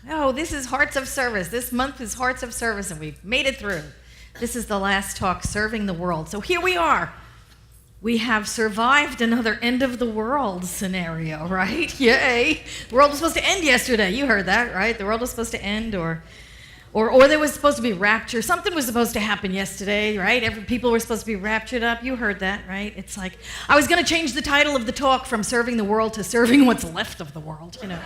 Oh, this is Hearts of Service. This month is Hearts of Service, and we've made it through. This is the last talk, Serving the World. So here we are. We have survived another end of the world scenario, right? Yay. The world was supposed to end yesterday. You heard that, right? The world was supposed to end, or there was supposed to be rapture. Something was supposed to happen yesterday, right? People were supposed to be raptured up. You heard that, right? It's like, I was going to change the title of the talk from Serving the World to Serving What's Left of the World, you know.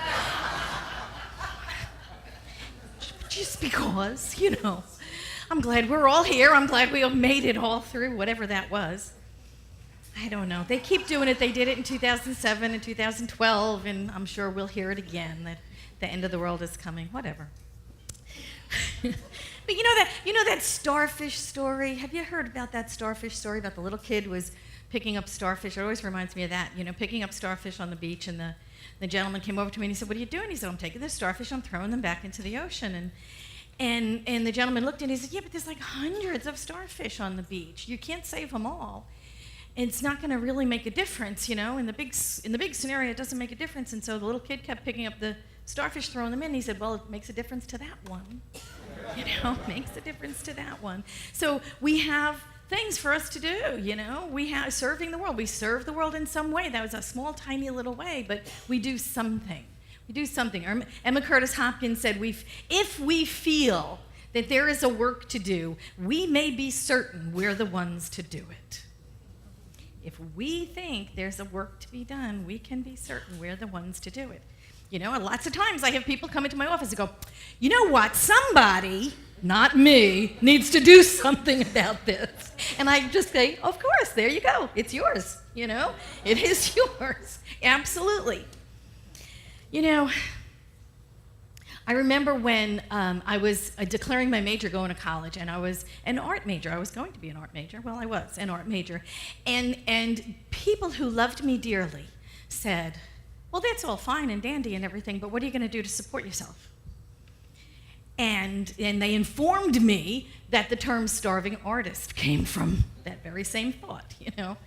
Just because, you know. I'm glad we're all here. I'm glad we all made it all through, whatever that was. I don't know. They keep doing it. They did it in 2007 and 2012, and I'm sure we'll hear it again, that the end of the world is coming. Whatever. But you know that starfish story? Have you heard about that starfish story about the little kid was picking up starfish? It always reminds me of that, you know, picking up starfish on the beach, and the gentleman came over to me and he said, "What are you doing?" He said, "I'm taking the starfish, I'm throwing them back into the ocean." And the gentleman looked and he said, "Yeah, but there's like hundreds of starfish on the beach. You can't save them all. It's not going to really make a difference, you know. In the big scenario, it doesn't make a difference." And so the little kid kept picking up the starfish, throwing them in. He said, "Well, it makes a difference to that one." You know, makes a difference to that one. So we have things for us to do, you know. We have serving the world. We serve the world in some way. That was a small, tiny little way, but we do something. We do something. Emma Curtis Hopkins said, if we feel that there is a work to do, we may be certain we're the ones to do it. If we think there's a work to be done, we can be certain we're the ones to do it. You know, and lots of times I have people come into my office and go, "You know what, somebody, not me, needs to do something about this." And I just say, "Of course, there you go. It's yours, you know. It is yours. Absolutely." You know, I remember when I was declaring my major going to college, and I was an art major. I was going to be an art major. Well, I was an art major. And people who loved me dearly said, "Well, that's all fine and dandy and everything, but what are you going to do to support yourself?" And they informed me that the term starving artist came from that very same thought, you know.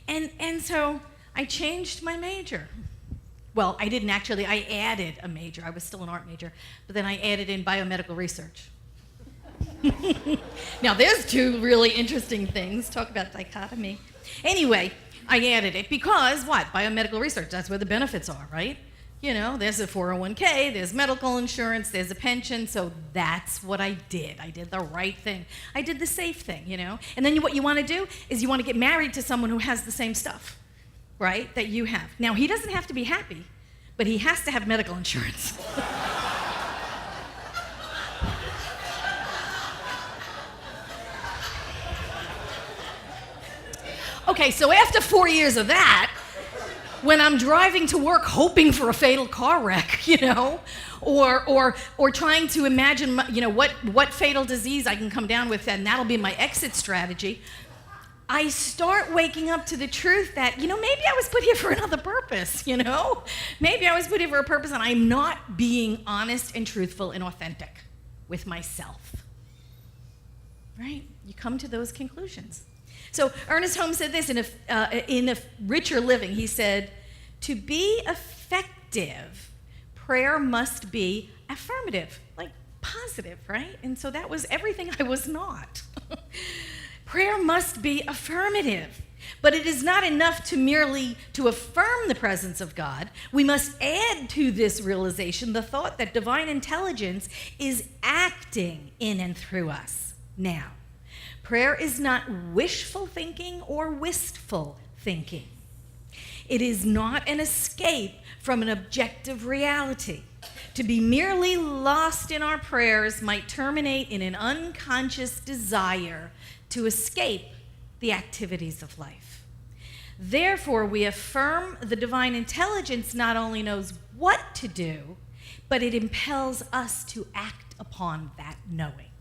And so I changed my major. Well, I didn't actually. I added a major. I was still an art major, but then I added in biomedical research. Now, there's two really interesting things. Talk about dichotomy. Anyway, I added it because, what? Biomedical research, that's where the benefits are, right? You know, there's a 401k, there's medical insurance, there's a pension, so that's what I did. I did the right thing. I did the safe thing, you know? And then what you want to do is you want to get married to someone who has the same stuff, right, that you have. Now, he doesn't have to be happy, but he has to have medical insurance. Okay, so after 4 years of that, when I'm driving to work hoping for a fatal car wreck, you know, or trying to imagine, you know, what fatal disease I can come down with, and that'll be my exit strategy, I start waking up to the truth that, you know, maybe I was put here for another purpose, you know? Maybe I was put here for a purpose, and I'm not being honest and truthful and authentic with myself, right? You come to those conclusions. So Ernest Holmes said this in a Richer Living. He said, "To be effective, prayer must be affirmative," like positive, right? And so that was everything I was not. Prayer must be affirmative, but it is not enough to merely to affirm the presence of God. We must add to this realization the thought that divine intelligence is acting in and through us now. Prayer is not wishful thinking or wistful thinking. It is not an escape from an objective reality. To be merely lost in our prayers might terminate in an unconscious desire to escape the activities of life. Therefore, we affirm the divine intelligence not only knows what to do, but it impels us to act upon that knowing.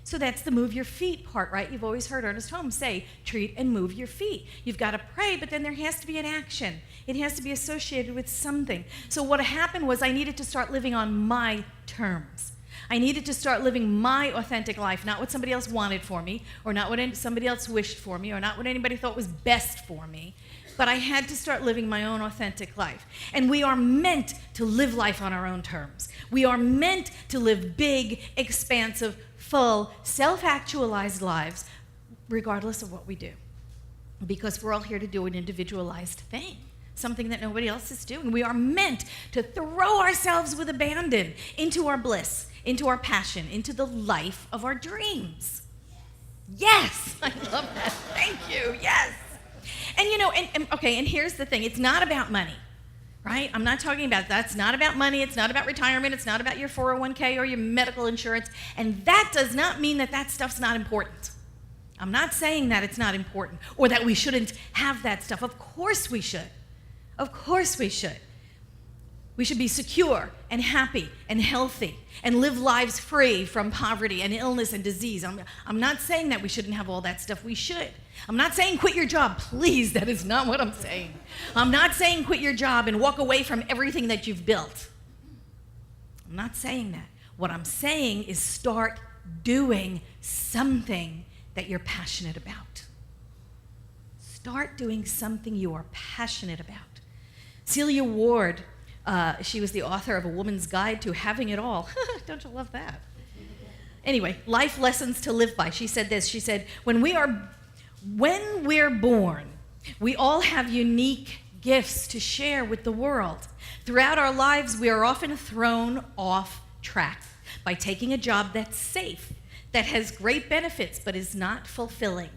So that's the move your feet part, right? You've always heard Ernest Holmes say, treat and move your feet. You've got to pray, but then there has to be an action. It has to be associated with something. So what happened was I needed to start living on my terms. I needed to start living my authentic life, not what somebody else wanted for me, or not what somebody else wished for me, or not what anybody thought was best for me, but I had to start living my own authentic life. And we are meant to live life on our own terms. We are meant to live big, expansive, full, self-actualized lives, regardless of what we do. Because we're all here to do an individualized thing, something that nobody else is doing. We are meant to throw ourselves with abandon into our bliss, into our passion, into the life of our dreams. Yes, I love that. Thank you. Yes. And you know, and here's the thing. It's not about money, right? I'm not talking about that's not about money. It's not about retirement. It's not about your 401k or your medical insurance. And that does not mean that that stuff's not important. I'm not saying that it's not important or that we shouldn't have that stuff. Of course we should. Of course we should. We should be secure and happy and healthy and live lives free from poverty and illness and disease. I'm not saying that we shouldn't have all that stuff. We should. I'm not saying quit your job. Please, that is not what I'm saying. I'm not saying quit your job and walk away from everything that you've built. I'm not saying that. What I'm saying is start doing something that you're passionate about. Start doing something you are passionate about. Celia Ward, she was the author of A Woman's Guide to Having It All. Don't you love that? Anyway, life lessons to live by. She said this. She said, when we're born, we all have unique gifts to share with the world. Throughout our lives, we are often thrown off track by taking a job that's safe, that has great benefits, but is not fulfilling.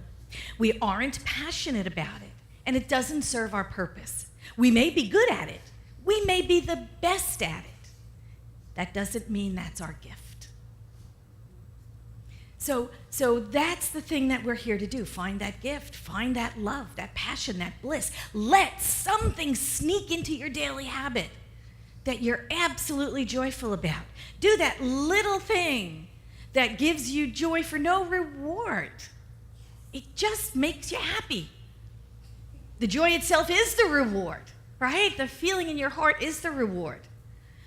We aren't passionate about it, and it doesn't serve our purpose. We may be good at it. We may be the best at it. That doesn't mean that's our gift. So that's the thing that we're here to do. Find that gift, find that love, that passion, that bliss. Let something sneak into your daily habit that you're absolutely joyful about. Do that little thing that gives you joy for no reward. It just makes you happy. The joy itself is the reward, right? The feeling in your heart is the reward.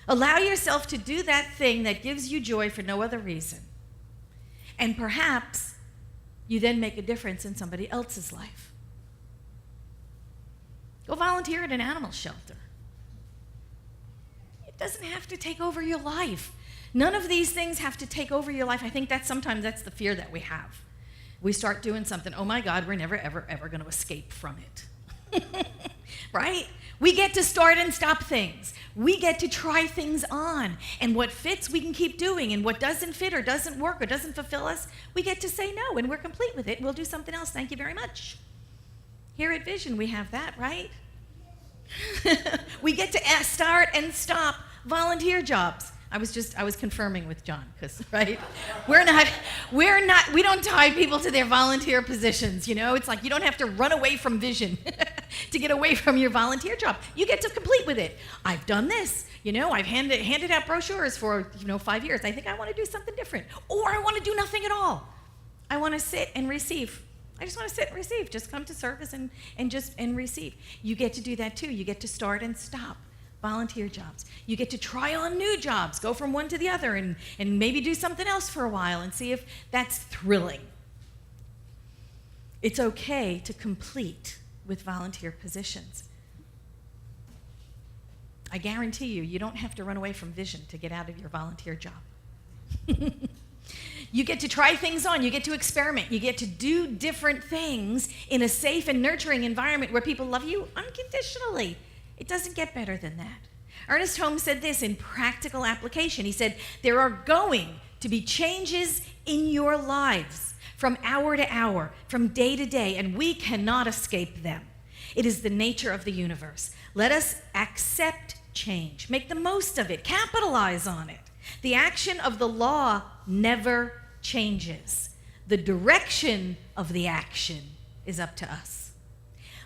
Allow yourself to do that thing that gives you joy for no other reason. And perhaps you then make a difference in somebody else's life. Go volunteer at an animal shelter. It doesn't have to take over your life. None of these things have to take over your life. I think sometimes that's the fear that we have. We start doing something, oh my God, we're never, ever, ever going to escape from it. Right? We get to start and stop things. We get to try things on. And what fits, we can keep doing. And what doesn't fit or doesn't work or doesn't fulfill us, we get to say no, and we're complete with it. We'll do something else. Thank you very much. Here at Vision, we have that, right? We get to start and stop volunteer jobs. I was confirming with John, because, right? We don't tie people to their volunteer positions, you know? It's like you don't have to run away from Vision to get away from your volunteer job. You get to complete with it. I've done this, you know? I've handed out brochures for, 5 years. I think I want to do something different. Or I want to do nothing at all. I want to sit and receive. I just want to sit and receive. Just come to service and receive. You get to do that too. You get to start and stop. Volunteer jobs. You get to try on new jobs, go from one to the other, and maybe do something else for a while and see if that's thrilling. It's okay to complete with volunteer positions. I guarantee you don't have to run away from Vision to get out of your volunteer job. You get to try things on. You get to experiment. You get to do different things in a safe and nurturing environment where people love you unconditionally. It doesn't get better than that. Ernest Holmes said this in practical application. He said, there are going to be changes in your lives from hour to hour, from day to day, and we cannot escape them. It is the nature of the universe. Let us accept change, make the most of it, capitalize on it. The action of the law never changes. The direction of the action is up to us.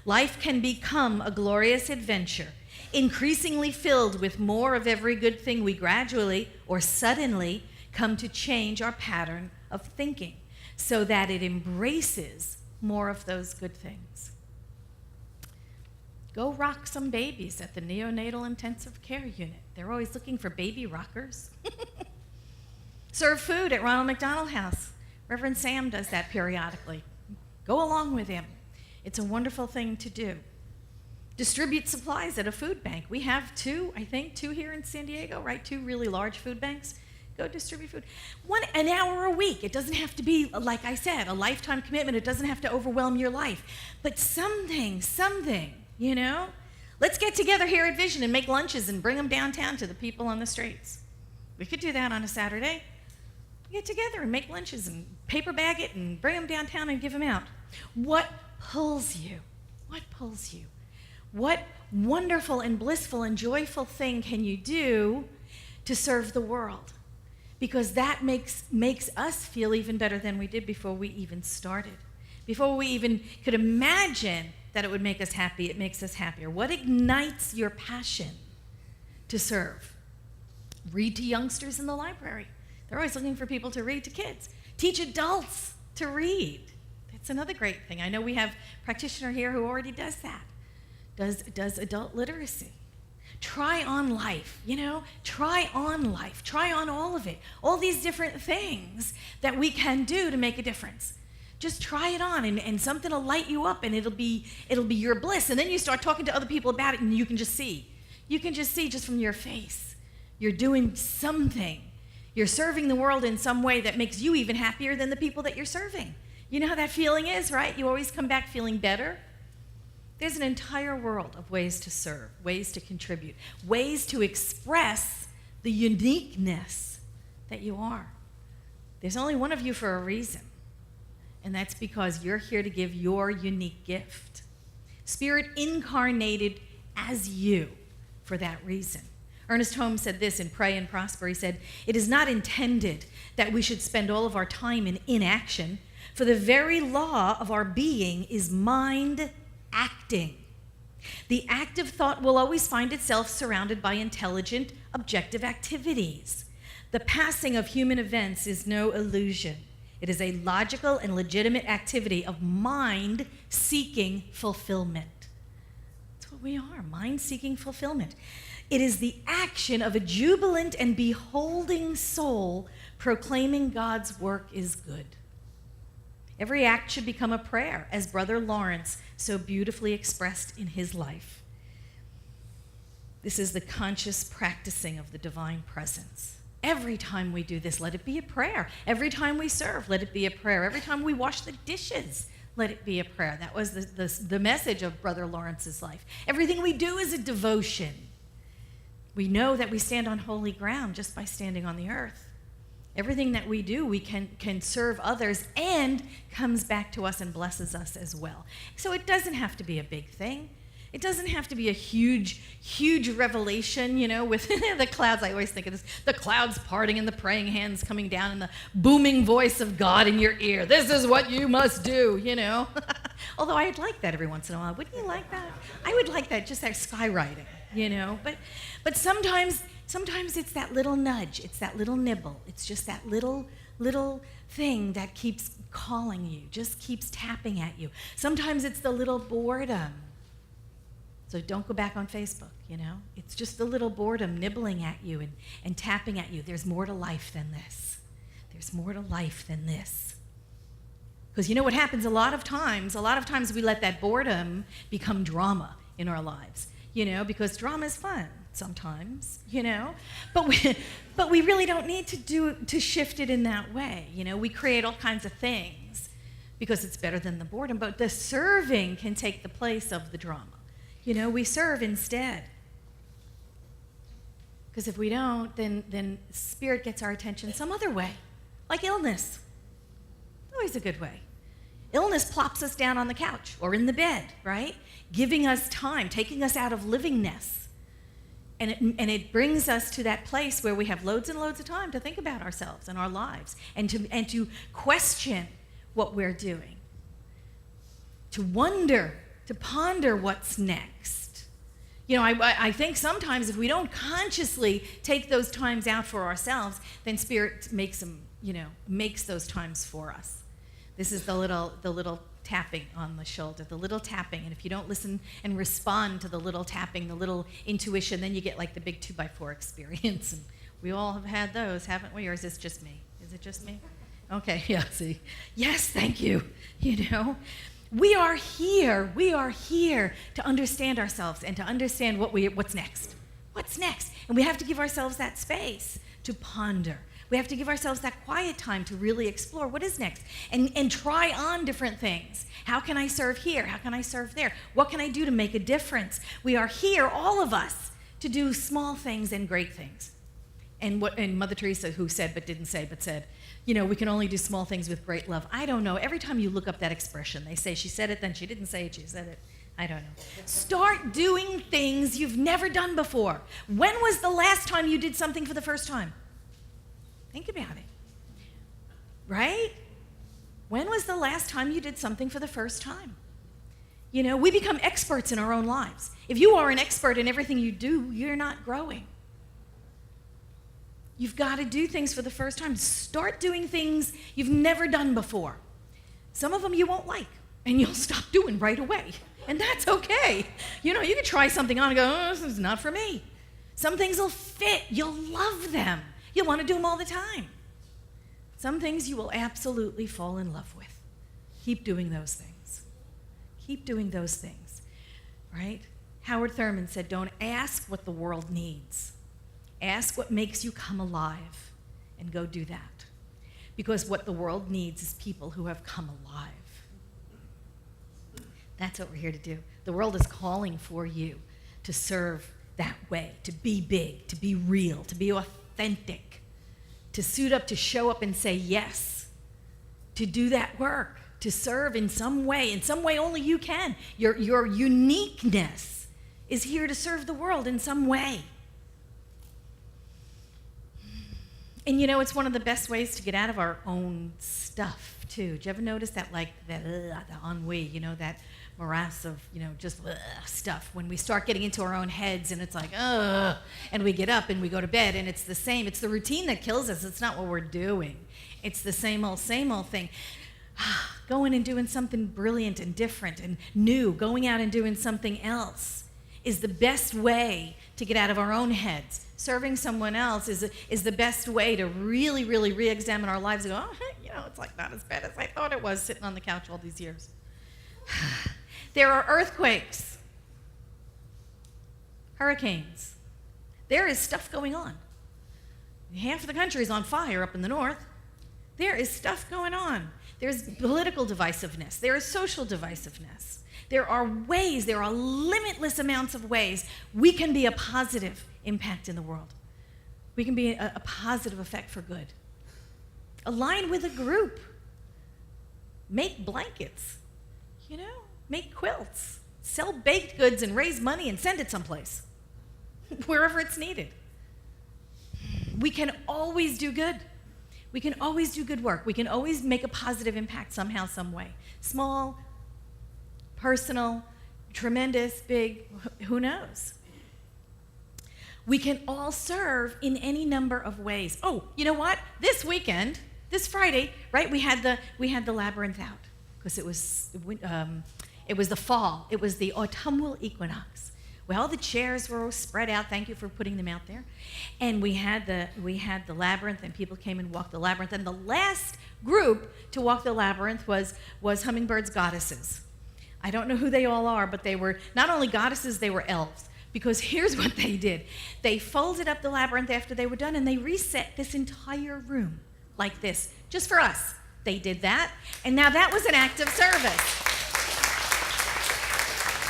Life can become a glorious adventure, increasingly filled with more of every good thing. We gradually or suddenly come to change our pattern of thinking so that it embraces more of those good things. Go rock some babies at the neonatal intensive care unit. They're always looking for baby rockers. Serve food at Ronald McDonald House. Reverend Sam does that periodically. Go along with him. It's a wonderful thing to do. Distribute supplies at a food bank. We have two here in San Diego, right? 2 really large food banks. Go distribute food. An hour a week. It doesn't have to be, like I said, a lifetime commitment. It doesn't have to overwhelm your life. But something, you know? Let's get together here at Vision and make lunches and bring them downtown to the people on the streets. We could do that on a Saturday. Get together and make lunches and paper bag it and bring them downtown and give them out. What pulls you? What pulls you? What wonderful and blissful and joyful thing can you do to serve the world? Because that makes us feel even better than we did before we even started. Before we even could imagine that it would make us happy, it makes us happier. What ignites your passion to serve? Read to youngsters in the library. They're always looking for people to read to kids. Teach adults to read. That's another great thing. I know we have a practitioner here who already does that. Does adult literacy. Try on life, you know? Try on life. Try on all of it. All these different things that we can do to make a difference. Just try it on, and something will light you up, and it'll be your bliss. And then you start talking to other people about it, and you can just see. You can just see just from your face. You're doing something. You're serving the world in some way that makes you even happier than the people that you're serving. You know how that feeling is, right? You always come back feeling better. There's an entire world of ways to serve, ways to contribute, ways to express the uniqueness that you are. There's only one of you for a reason, and that's because you're here to give your unique gift. Spirit incarnated as you for that reason. Ernest Holmes said this in Pray and Prosper. He said, "It is not intended that we should spend all of our time in inaction, for the very law of our being is mind acting. The active thought will always find itself surrounded by intelligent, objective activities. The passing of human events is no illusion. It is a logical and legitimate activity of mind-seeking fulfillment." That's what we are, mind-seeking fulfillment. It is the action of a jubilant and beholding soul proclaiming God's work is good. Every act should become a prayer, as Brother Lawrence so beautifully expressed in his life. This is the conscious practicing of the divine presence. Every time we do this, let it be a prayer. Every time we serve, let it be a prayer. Every time we wash the dishes, let it be a prayer. That was the message of Brother Lawrence's life. Everything we do is a devotion. We know that we stand on holy ground just by standing on the earth. Everything that we do, we can serve others and comes back to us and blesses us as well. So it doesn't have to be a big thing. It doesn't have to be a huge, huge revelation, you know, with the clouds. I always think of this, the clouds parting and the praying hands coming down and the booming voice of God in your ear. This is what you must do, you know. Although I'd like that every once in a while. Wouldn't you like that? I would like that, just that skywriting, you know. But sometimes it's that little nudge. It's that little nibble. It's just that little thing that keeps calling you, just keeps tapping at you. Sometimes it's the little boredom. So don't go back on Facebook, you know. It's just the little boredom nibbling at you and tapping at you. There's more to life than this. There's more to life than this. Because you know what happens a lot of times we let that boredom become drama in our lives, you know, because drama is fun sometimes, you know. But we really don't need to shift it in that way, you know. We create all kinds of things because it's better than the boredom, but the serving can take the place of the drama. You know, we serve instead. Because if we don't, then Spirit gets our attention some other way, like illness. Always a good way. Illness plops us down on the couch or in the bed, right? Giving us time, taking us out of livingness. And it brings us to that place where we have loads and loads of time to think about ourselves and our lives and to question what we're doing, to wonder, to ponder what's next. You know, I think sometimes if we don't consciously take those times out for ourselves, then Spirit makes them, you know, makes those times for us. This is the little tapping on the shoulder, the little tapping. And if you don't listen and respond to the little tapping, the little intuition, then you get like the big 2x4 experience. And we all have had those, haven't we? Or is this just me? Is it just me? Okay, yeah, see. Yes, thank you. You know? We are here to understand ourselves and to understand what's next. What's next? And we have to give ourselves that space to ponder. We have to give ourselves that quiet time to really explore what is next and try on different things. How can I serve here? How can I serve there? What can I do to make a difference? We are here, all of us, to do small things and great things. And Mother Teresa, who said but didn't say but said, we can only do small things with great love. I don't know. Every time you look up that expression, they say she said it, then she didn't say it, she said it. I don't know. Start doing things you've never done before. When was the last time you did something for the first time? Think about it. Right? When was the last time you did something for the first time? We become experts in our own lives. If you are an expert in everything you do, you're not growing. You've got to do things for the first time. Start doing things you've never done before. Some of them you won't like, and you'll stop doing right away. And that's okay. You can try something on and go, oh, this is not for me. Some things will fit. You'll love them. You'll want to do them all the time. Some things you will absolutely fall in love with. Keep doing those things. Keep doing those things, right? Howard Thurman said, don't ask what the world needs. Ask what makes you come alive, and go do that. Because what the world needs is people who have come alive. That's what we're here to do. The world is calling for you to serve that way, to be big, to be real, to be authentic, to suit up, to show up and say yes, to do that work, to serve in some way only you can. Your uniqueness is here to serve the world in some way. And it's one of the best ways to get out of our own stuff, too. Did you ever notice that, the ennui, that morass of, just stuff? When we start getting into our own heads and it's like, and we get up and we go to bed and it's the same. It's the routine that kills us. It's not what we're doing. It's the same old thing. Going and doing something brilliant and different and new, going out and doing something else is the best way to get out of our own heads. Serving someone else is the best way to really, really re-examine our lives and go, it's not as bad as I thought it was sitting on the couch all these years. There are earthquakes, hurricanes. There is stuff going on. Half of the country is on fire up in the north. There is stuff going on. There's political divisiveness. There is social divisiveness. There are limitless amounts of ways we can be a positive impact in the world. We can be a positive effect for good. Align with a group. Make blankets, make quilts, sell baked goods and raise money and send it someplace, wherever it's needed. We can always do good. We can always do good work. We can always make a positive impact somehow, some way. Small, personal, tremendous, big, who knows? We can all serve in any number of ways. Oh, you know what? This weekend, this Friday, right? We had the labyrinth out because it was the fall. It was the autumnal equinox. Well, the chairs were all spread out. Thank you for putting them out there. And we had the labyrinth, and people came and walked the labyrinth. And the last group to walk the labyrinth was Hummingbird's goddesses. I don't know who they all are, but they were not only goddesses, they were elves. Because here's what they did. They folded up the labyrinth after they were done, and they reset this entire room like this, just for us. They did that, and now that was an act of service.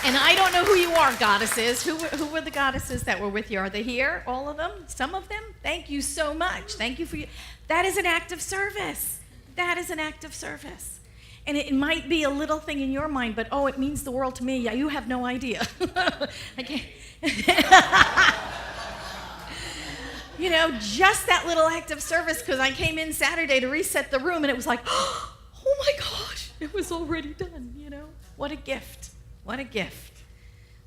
And I don't know who you are, goddesses. Who were the goddesses that were with you? Are they here, all of them? Some of them? Thank you so much. Thank you for you. That is an act of service. That is an act of service. And it might be a little thing in your mind, but it means the world to me. Yeah, you have no idea. I can't. Just that little act of service, because I came in Saturday to reset the room, and it was like, oh my gosh, it was already done, What a gift. What a gift.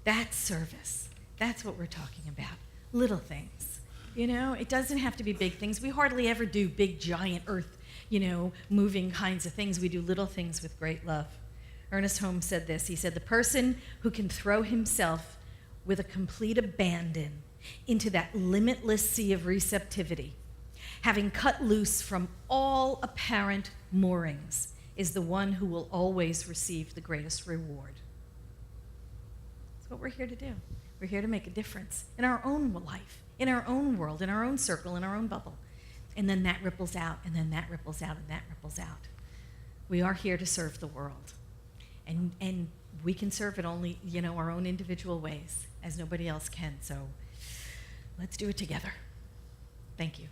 That's service. That's what we're talking about. Little things. It doesn't have to be big things. We hardly ever do big, giant earth, moving kinds of things. We do little things with great love. Ernest Holmes said this. He said, the person who can throw himself with a complete abandon into that limitless sea of receptivity, having cut loose from all apparent moorings, is the one who will always receive the greatest reward. That's what we're here to do. We're here to make a difference in our own life, in our own world, in our own circle, in our own bubble. And then that ripples out, and then that ripples out, and that ripples out. We are here to serve the world. And we can serve it only, our own individual ways, as nobody else can. So let's do it together. Thank you.